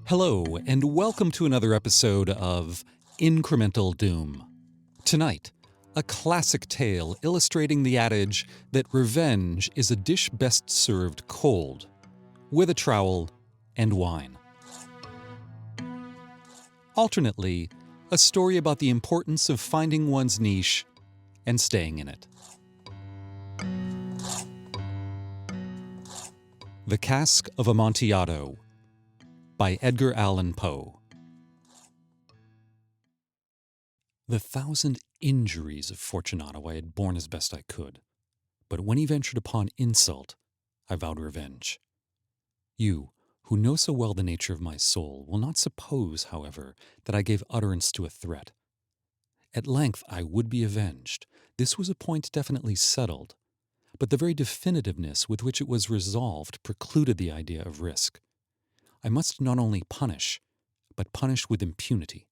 Hello, and welcome to another episode of Incremental Doom. Tonight, a classic tale illustrating the adage that revenge is a dish best served cold, with a trowel and wine. Alternately, a story about the importance of finding one's niche and staying in it. The Cask of Amontillado by Edgar Allan Poe. The 1,000 injuries of Fortunato I had borne as best I could, but when he ventured upon insult, I vowed revenge. You, who know so well the nature of my soul, will not suppose, however, that I gave utterance to a threat. At length I would be avenged. This was a point definitely settled, but the very definitiveness with which it was resolved precluded the idea of risk. I must not only punish, but punish with impunity.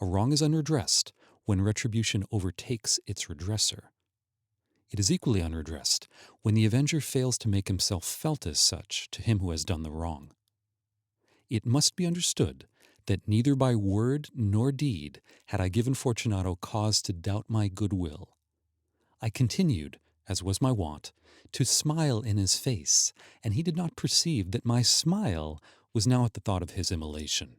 A wrong is unredressed when retribution overtakes its redresser. It is equally unredressed when the avenger fails to make himself felt as such to him who has done the wrong. It must be understood that neither by word nor deed had I given Fortunato cause to doubt my goodwill. I continued, as was my wont, to smile in his face, and he did not perceive that my smile was now at the thought of his immolation.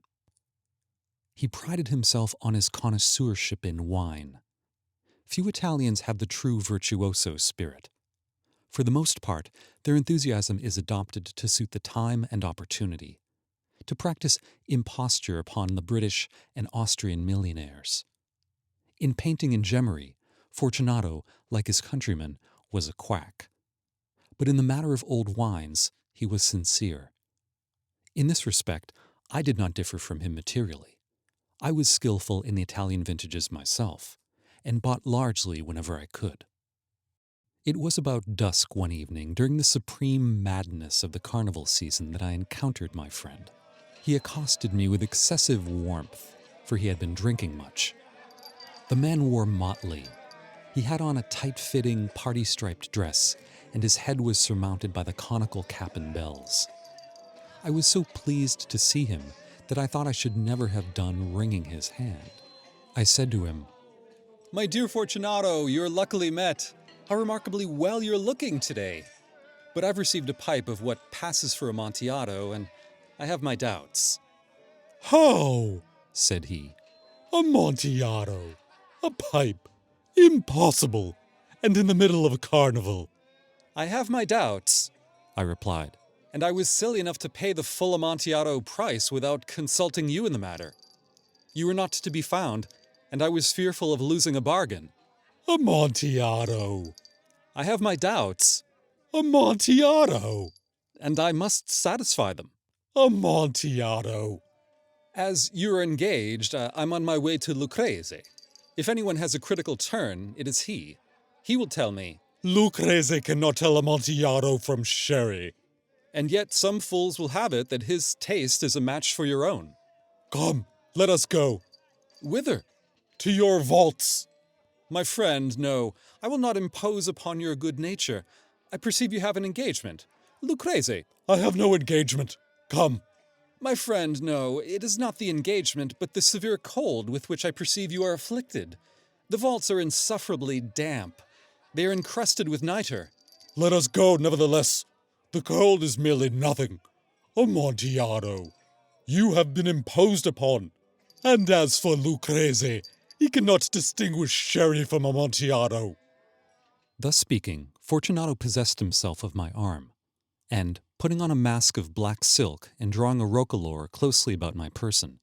He prided himself on his connoisseurship in wine. Few Italians have the true virtuoso spirit. For the most part, their enthusiasm is adopted to suit the time and opportunity, to practice imposture upon the British and Austrian millionaires. In painting and gemmery, Fortunato, like his countrymen, was a quack. But in the matter of old wines, he was sincere. In this respect, I did not differ from him materially. I was skillful in the Italian vintages myself, and bought largely whenever I could. It was about dusk one evening during the supreme madness of the carnival season that I encountered my friend. He accosted me with excessive warmth, for he had been drinking much. The man wore motley. He had on a tight-fitting, party-striped dress, and his head was surmounted by the conical cap and bells. I was so pleased to see him that I thought I should never have done wringing his hand. I said to him, "My dear Fortunato, you're luckily met. How remarkably well you're looking today. But I've received a pipe of what passes for Amontillado, and I have my doubts." "How?" said he. "Amontillado? A pipe? Impossible! And in the middle of a carnival." "I have my doubts," I replied, "and I was silly enough to pay the full Amontillado price without consulting you in the matter. You were not to be found, and I was fearful of losing a bargain." "Amontillado? "I have my doubts." Amontillado? "And I must satisfy them." Amontillado?" "As you're engaged, I'm on my way to Lucrese. If anyone has a critical turn, it is he. He will tell me." "Lucrese cannot tell Amontillado from sherry." "And yet some fools will have it that his taste is a match for your own." "Come, let us go." "Whither?" "To your vaults." "My friend, no. I will not impose upon your good nature. I perceive you have an engagement. Lucrese." "I have no engagement. Come." "My friend, no. It is not the engagement, but the severe cold with which I perceive you are afflicted. The vaults are insufferably damp. They are encrusted with nitre." "Let us go, nevertheless. The cold is merely nothing. Amontillado, you have been imposed upon. And as for Lucrese, he cannot distinguish sherry from Amontillado." Thus speaking, Fortunato possessed himself of my arm, and, putting on a mask of black silk and drawing a roquelaure closely about my person,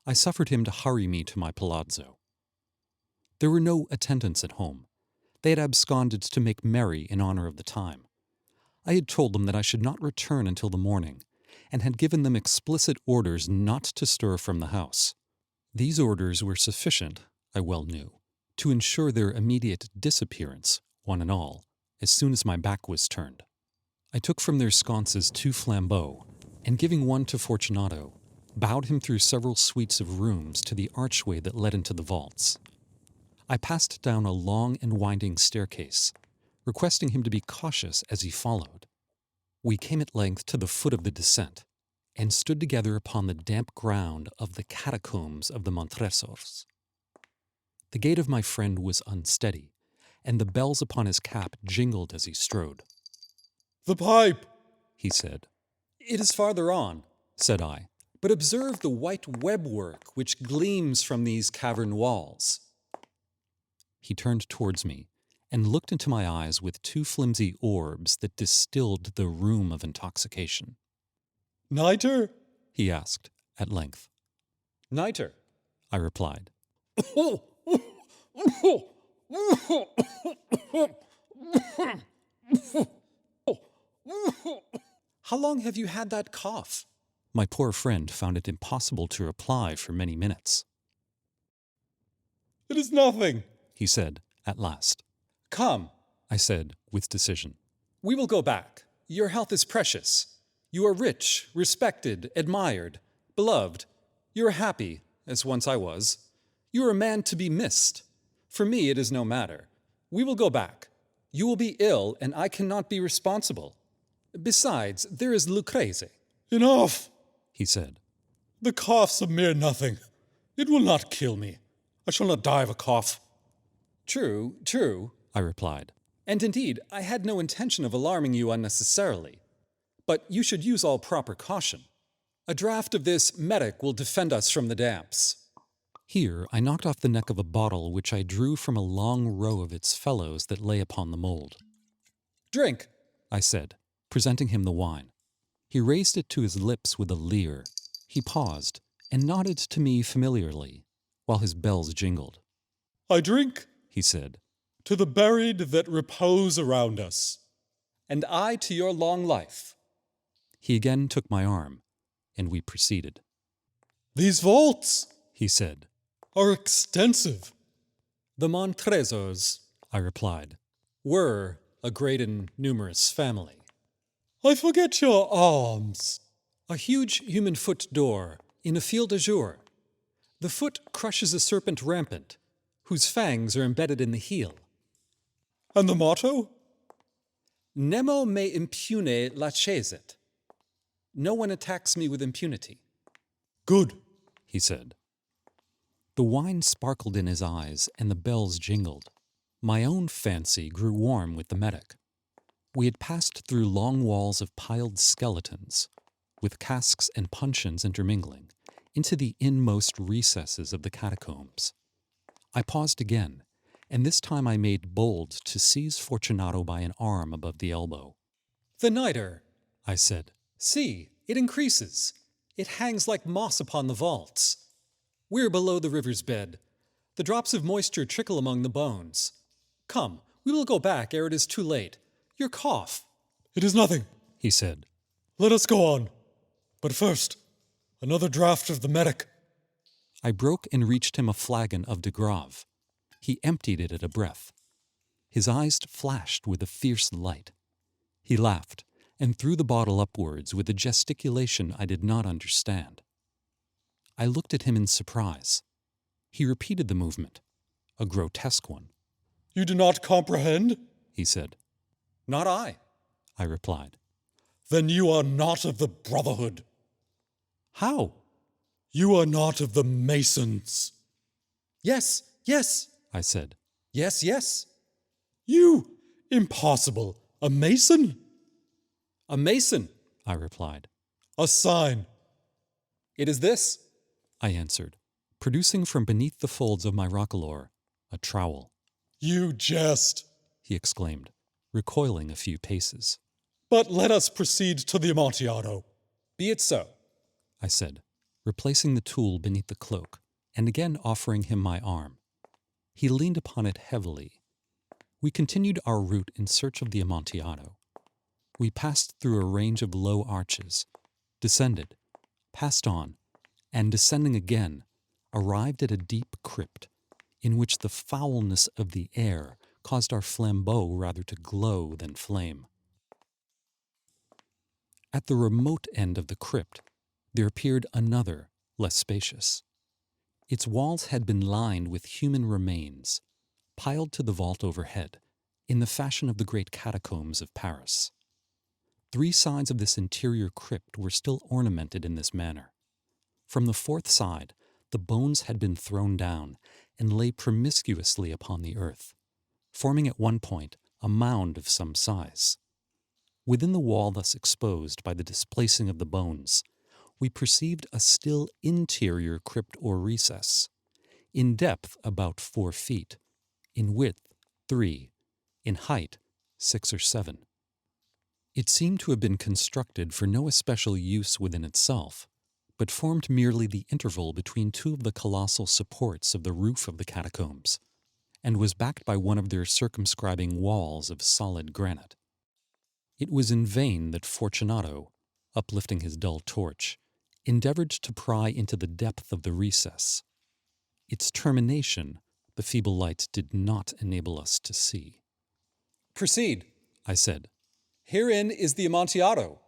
I suffered him to hurry me to my palazzo. There were no attendants at home. They had absconded to make merry in honor of the time. I had told them that I should not return until the morning, and had given them explicit orders not to stir from the house. These orders were sufficient, I well knew, to ensure their immediate disappearance, one and all, as soon as my back was turned. I took from their sconces 2 flambeaux, and giving one to Fortunato, bowed him through several suites of rooms to the archway that led into the vaults. I passed down a long and winding staircase, requesting him to be cautious as he followed. We came at length to the foot of the descent, and stood together upon the damp ground of the catacombs of the Montresors. The gait of my friend was unsteady, and the bells upon his cap jingled as he strode. "The pipe!" he said. "It is farther on," said I, "but observe the white webwork which gleams from these cavern walls." He turned towards me and looked into my eyes with two flimsy orbs that distilled the rheum of intoxication. "Niter?" he asked at length. "Niter," I replied. "How long have you had that cough?" My poor friend found it impossible to reply for many minutes. "It is nothing," he said at last. "Come," I said with decision. "We will go back. Your health is precious. You are rich, respected, admired, beloved. You are happy, as once I was. You are a man to be missed. For me, it is no matter. We will go back. You will be ill, and I cannot be responsible. Besides, there is Lucrece." "Enough," he said. "The cough's a mere nothing. It will not kill me. I shall not die of a cough." "True, true," I replied. "And indeed, I had no intention of alarming you unnecessarily. But you should use all proper caution. A draught of this medic will defend us from the damps." Here I knocked off the neck of a bottle which I drew from a long row of its fellows that lay upon the mold. "Drink," I said, presenting him the wine. He raised it to his lips with a leer. He paused and nodded to me familiarly, while his bells jingled. "I drink," he said, "to the buried that repose around us." "And I to your long life." He again took my arm, and we proceeded. "These vaults," he said, "are extensive." "The Montresors," I replied, "were a great and numerous family." "I forget your arms." "A huge human foot d'or in a field azure. The foot crushes a serpent rampant, whose fangs are embedded in the heel." "And the motto?" "Nemo me impune lacesset." No one attacks me with impunity. "Good," he said. The wine sparkled in his eyes, and the bells jingled. My own fancy grew warm with the medic. We had passed through long walls of piled skeletons, with casks and puncheons intermingling, into the inmost recesses of the catacombs. I paused again, and this time I made bold to seize Fortunato by an arm above the elbow. "The nitre," I said. "See, it increases. It hangs like moss upon the vaults. We're below the river's bed. The drops of moisture trickle among the bones. Come, we will go back ere it is too late. Your cough." "It is nothing," he said. "Let us go on. But first, another draught of the medic." I broke and reached him a flagon of de Grave. He emptied it at a breath. His eyes flashed with a fierce light. He laughed and threw the bottle upwards with a gesticulation I did not understand. I looked at him in surprise. He repeated the movement, a grotesque one. "You do not comprehend?" he said. "Not I," I replied. "Then you are not of the Brotherhood. "How?" You are not of the Masons." "Yes, yes," I said. "Yes, yes." "You? Impossible. A Mason?" "A Mason," I replied. "A sign." "It is this," I answered, producing from beneath the folds of my roquelaure a trowel. "You jest," he exclaimed, recoiling a few paces. "But let us proceed to the Amontillado." "Be it so," I said, replacing the tool beneath the cloak and again offering him my arm. He leaned upon it heavily. We continued our route in search of the Amontillado. We passed through a range of low arches, descended, passed on, and descending again, arrived at a deep crypt, in which the foulness of the air caused our flambeaux rather to glow than flame. At the remote end of the crypt, there appeared another, less spacious. Its walls had been lined with human remains, piled to the vault overhead, in the fashion of the great catacombs of Paris. 3 sides of this interior crypt were still ornamented in this manner. From the 4th side, the bones had been thrown down and lay promiscuously upon the earth, forming at one point a mound of some size. Within the wall thus exposed by the displacing of the bones, we perceived a still interior crypt or recess, in depth about 4 feet, in width 3, in height 6 or 7. It seemed to have been constructed for no especial use within itself, but formed merely the interval between 2 of the colossal supports of the roof of the catacombs, and was backed by one of their circumscribing walls of solid granite. It was in vain that Fortunato, uplifting his dull torch, endeavored to pry into the depth of the recess. Its termination the feeble light did not enable us to see. "Proceed," I said. "Herein is the Amontillado.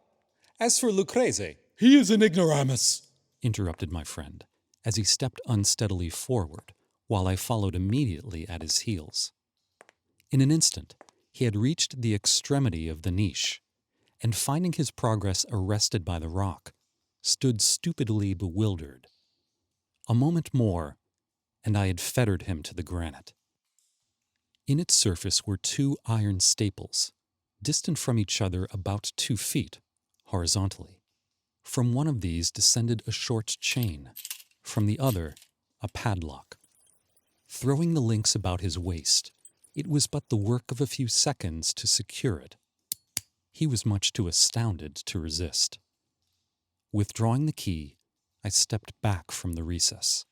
As for Lucreze—" He is an ignoramus, interrupted my friend, as he stepped unsteadily forward, while I followed immediately at his heels. In an instant, he had reached the extremity of the niche, and finding his progress arrested by the rock, stood stupidly bewildered. A moment more, and I had fettered him to the granite. In its surface were 2 iron staples, distant from each other about 2 feet, horizontally. From one of these descended a short chain, from the other a padlock. Throwing the links about his waist, it was but the work of a few seconds to secure it. He was much too astounded to resist. Withdrawing the key, I stepped back from the recess.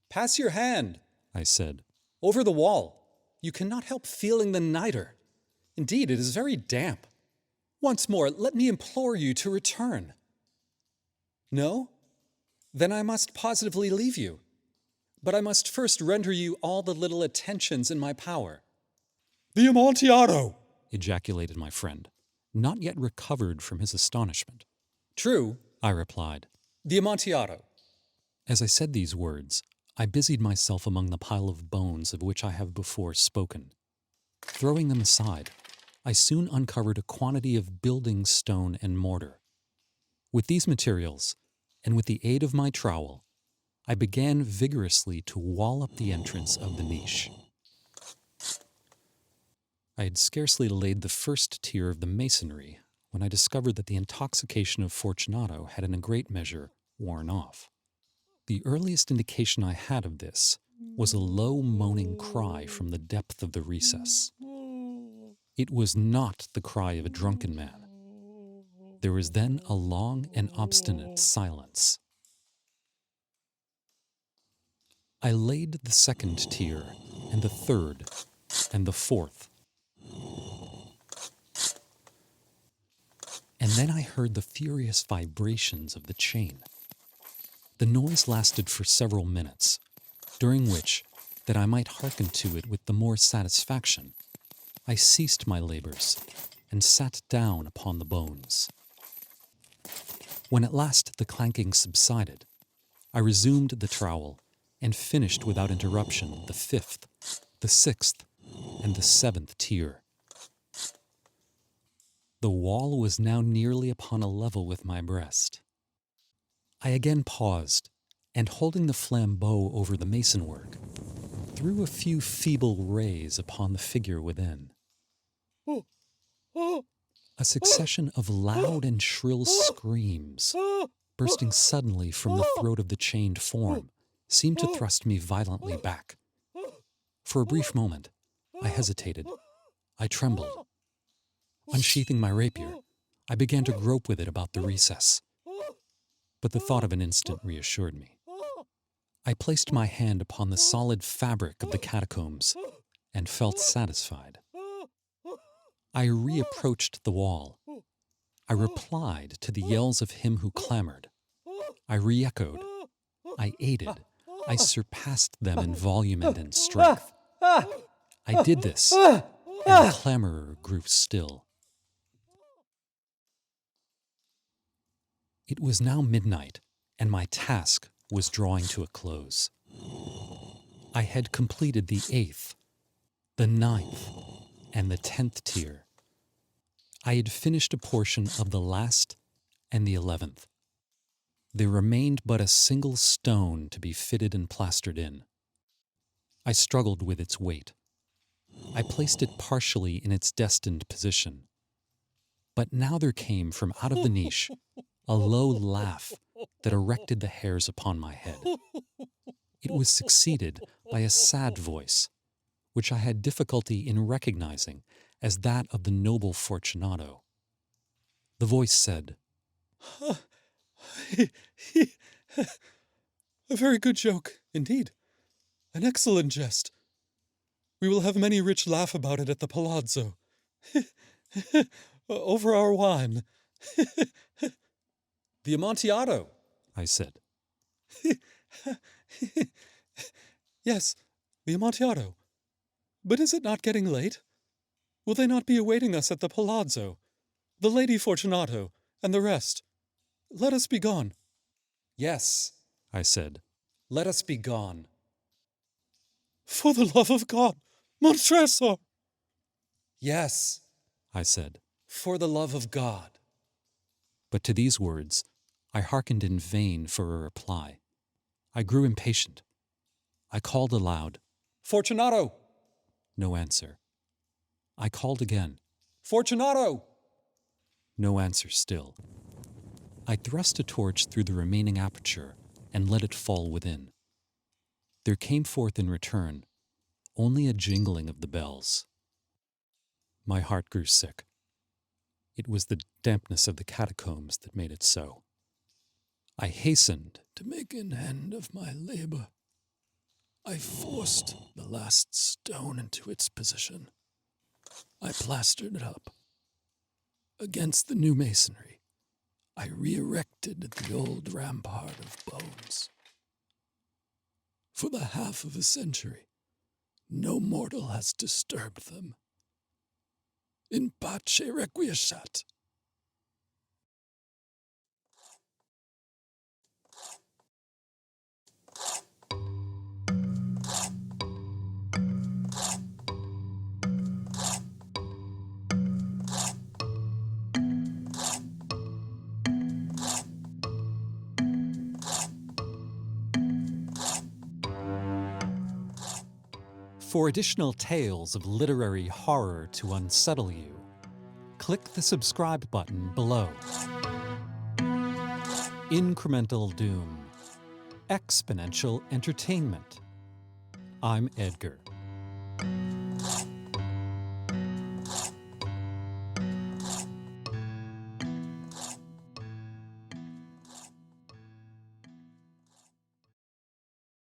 "Pass your hand," I said. "over the wall. You cannot help feeling the nitre. Indeed, it is very damp. Once more, let me implore you to return." "No? Then I must positively leave you. But I must first render you all the little attentions in my power." the Amontillado. Ejaculated my friend, not yet recovered from his astonishment. "True," I replied. "the Amontillado." As I said these words, I busied myself among the pile of bones of which I have before spoken. Throwing them aside, I soon uncovered a quantity of building stone and mortar. With these materials, and with the aid of my trowel, I began vigorously to wall up the entrance of the niche. I had scarcely laid the first tier of the masonry when I discovered that the intoxication of Fortunato had in a great measure worn off. The earliest indication I had of this was a low moaning cry from the depth of the recess. It was not the cry of a drunken man. There was then a long and obstinate silence. I laid the 2nd tier, and the 3rd, and the 4th. And then I heard the furious vibrations of the chain. The noise lasted for several minutes, during which, that I might hearken to it with the more satisfaction, I ceased my labors and sat down upon the bones. When at last the clanking subsided, I resumed the trowel and finished without interruption the 5th, the 6th, and the 7th tier. The wall was now nearly upon a level with my breast. I again paused, and holding the flambeau over the masonwork, threw a few feeble rays upon the figure within. A succession of loud and shrill screams, bursting suddenly from the throat of the chained form, seemed to thrust me violently back. For a brief moment, I hesitated. I trembled. Unsheathing my rapier, I began to grope with it about the recess. But the thought of an instant reassured me. I placed my hand upon the solid fabric of the catacombs and felt satisfied. I reapproached the wall. I replied to the yells of him who clamored. I re-echoed. I aided. I surpassed them in volume and in strength. I did this, and the clamorer grew still. It was now midnight, and my task was drawing to a close. I had completed the 8th, the 9th, and the 10th tier. I had finished a portion of the last and the 11th. There remained but a single stone to be fitted and plastered in. I struggled with its weight. I placed it partially in its destined position. But now there came from out of the niche a low laugh that erected the hairs upon my head. It was succeeded by a sad voice, which I had difficulty in recognizing as that of the noble Fortunato. The voice said, A very good joke, indeed. An excellent jest. We will have many rich laugh about it at the palazzo. Over our wine. The Amontillado, I said. Yes, the Amontillado. But is it not getting late? Will they not be awaiting us at the palazzo? The Lady Fortunato, and the rest. Let us be gone. Yes, I said. let us be gone. For the love of God, Montresor! Yes, I said. for the love of God. But to these words, I hearkened in vain for a reply. I grew impatient. I called aloud. Fortunato! No answer. I called again. Fortunato! No answer still. I thrust a torch through the remaining aperture and let it fall within. There came forth in return only a jingling of the bells. My heart grew sick. It was the dampness of the catacombs that made it so. I hastened to make an end of my labor. I forced the last stone into its position. I plastered it up. Against the new masonry, I re-erected the old rampart of bones. For the half of a century, no mortal has disturbed them. In pace requiescat. For additional tales of literary horror to unsettle you, click the subscribe button below. Incremental Doom. Exponential Entertainment. I'm Edgar.